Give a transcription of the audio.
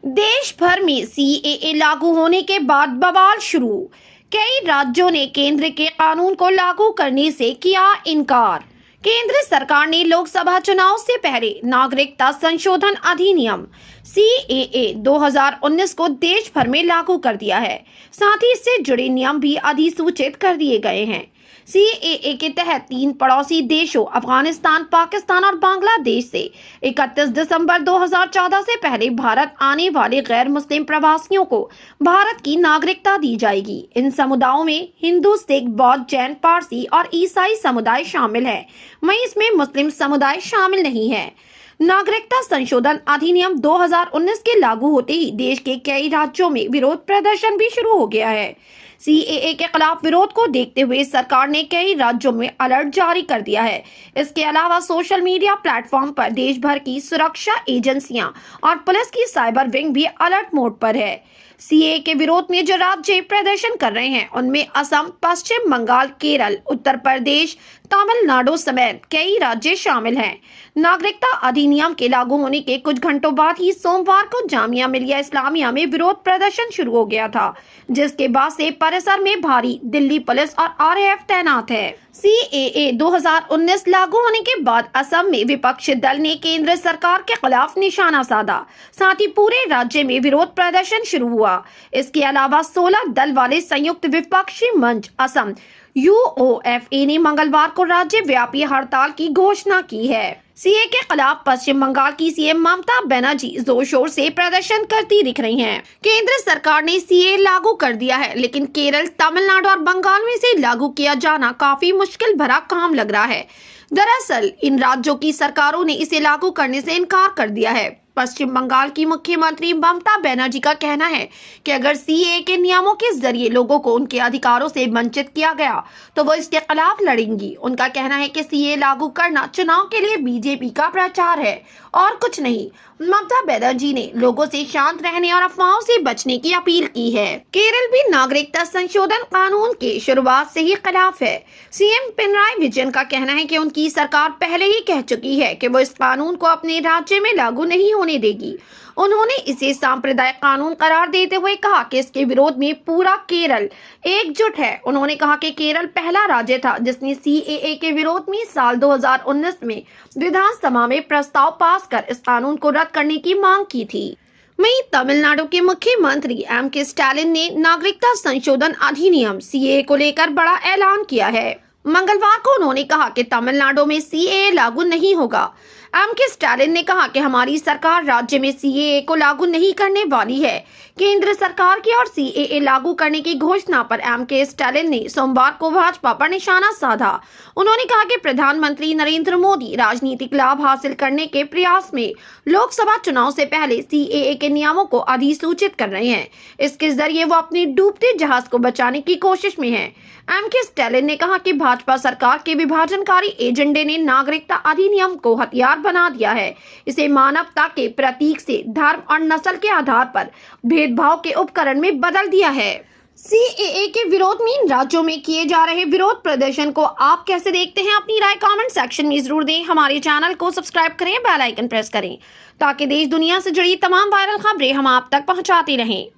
देश भर में सीएए लागू होने के बाद बवाल शुरू। कई राज्यों ने केंद्र के कानून को लागू करने से किया इनकार। केंद्र सरकार ने लोकसभा चुनाव से पहले नागरिकता संशोधन अधिनियम सीएए 2019 को देश भर में लागू कर दिया है। साथ ही इससे जुड़े नियम भी अधिसूचित कर दिए गए हैं। सीएए के तहत 3 पड़ोसी देशों अफगानिस्तान, पाकिस्तान और बांग्लादेश से 31 दिसंबर 2014 से पहले भारत आने वाले गैर मुस्लिम प्रवासियों को भारत की नागरिकता दी जाएगी। इन समुदायों में हिंदू, सिख, बौद्ध, जैन, पारसी और ईसाई समुदाय शामिल है। वहीं इसमें मुस्लिम समुदाय शामिल नहीं है। नागरिकता संशोधन अधिनियम 2019 के लागू होते ही देश के कई राज्यों में विरोध प्रदर्शन भी शुरू हो गया है। सीएए के खिलाफ विरोध को देखते हुए सरकार ने कई राज्यों में अलर्ट जारी कर दिया है। इसके अलावा सोशल मीडिया प्लेटफॉर्म पर देश भर की सुरक्षा एजेंसियां और पुलिस की साइबर विंग भी अलर्ट मोड पर है। सीएए के विरोध में जो राज्य प्रदर्शन कर रहे हैं उनमें असम, पश्चिम बंगाल, केरल, उत्तर प्रदेश, तमिलनाडु समेत कई राज्य शामिल हैं। नागरिकता अधिनियम के लागू होने के कुछ घंटों बाद ही सोमवार को जामिया मिलिया इस्लामिया में विरोध प्रदर्शन शुरू हो गया था, जिसके बाद से परिसर में भारी दिल्ली पुलिस और आरएएफ तैनात है। सीएए 2019 लागू होने के बाद असम में विपक्षी दल ने केंद्र सरकार के खिलाफ निशाना साधा। साथ ही पूरे राज्य में विरोध प्रदर्शन शुरू हुआ। इसके अलावा 16 दल वाले संयुक्त विपक्षी मंच असम यूओएफए ने मंगलवार को राज्य व्यापी हड़ताल की घोषणा की है। सीए के खिलाफ पश्चिम बंगाल की सीएम ममता बनर्जी जोर शोर से प्रदर्शन करती दिख रही हैं। केंद्र सरकार ने सीए लागू कर दिया है, लेकिन केरल, तमिलनाडु और बंगाल में से लागू किया जाना काफी मुश्किल भरा काम लग रहा है। दरअसल इन राज्यों की सरकारों ने इसे लागू करने से इनकार कर दिया है। पश्चिम बंगाल की मुख्यमंत्री ममता बनर्जी का कहना है कि अगर सीए के नियमों के जरिए लोगों को उनके अधिकारों से वंचित किया गया तो वो इसके खिलाफ लड़ेंगी। उनका कहना है कि सीए लागू करना चुनाव के लिए बीजेपी का प्रचार है और कुछ नहीं। ममता बनर्जी ने लोगों से शांत रहने और अफवाहों से बचने की अपील की है। केरल भी नागरिकता संशोधन कानून के शुरुआत से ही खिलाफ है। सीएम पिनराई विजयन का कहना है कि उनकी सरकार पहले ही कह चुकी है कि वो इस कानून को अपने राज्य में लागू नहीं होने देगी। उन्होंने इसे सांप्रदायिक कानून करार देते हुए कहा कि इसके विरोध में पूरा केरल एकजुट है। उन्होंने कहा कि केरल पहला राज्य था जिसने सीएए के विरोध में साल 2019 में विधानसभा में प्रस्ताव पास कर इस कानून को रद्द करने की मांग की थी। वहीं तमिलनाडु के मुख्यमंत्री एम.के. स्टालिन ने नागरिकता संशोधन अधिनियम सीएए को लेकर बड़ा ऐलान किया है। मंगलवार को उन्होंने कहा कि तमिलनाडु में सीएए लागू नहीं होगा। एम.के. स्टालिन ने कहा कि हमारी सरकार राज्य में सीएए को लागू नहीं करने वाली है। केंद्र सरकार की ओर सीएए लागू करने की घोषणा पर एम.के. स्टालिन ने सोमवार को भाजपा पर निशाना साधा। उन्होंने कहा कि प्रधानमंत्री नरेंद्र मोदी राजनीतिक लाभ हासिल करने के प्रयास में लोकसभा चुनाव से पहले सीएए के नियमों को अधिसूचित कर रहे हैं। इसके जरिए वो अपने डूबते जहाज को बचाने की कोशिश में है। एम.के. स्टालिन ने कहा कि भाजपा सरकार के विभाजनकारी एजेंडे ने नागरिकता अधिनियम को हथियार बना दिया है। इसे मानवता के प्रतीक से धर्म और नस्ल के आधार पर भेदभाव के उपकरण में बदल दिया है। सीएए के विरोध में इन राज्यों में किए जा रहे विरोध प्रदर्शन को आप कैसे देखते हैं? अपनी राय कमेंट सेक्शन में जरूर दें। हमारे चैनल को सब्सक्राइब करें, बेल आइकन प्रेस करें ताकि देश दुनिया से जुड़ी तमाम वायरल खबरें हम आप तक पहुंचाते रहें।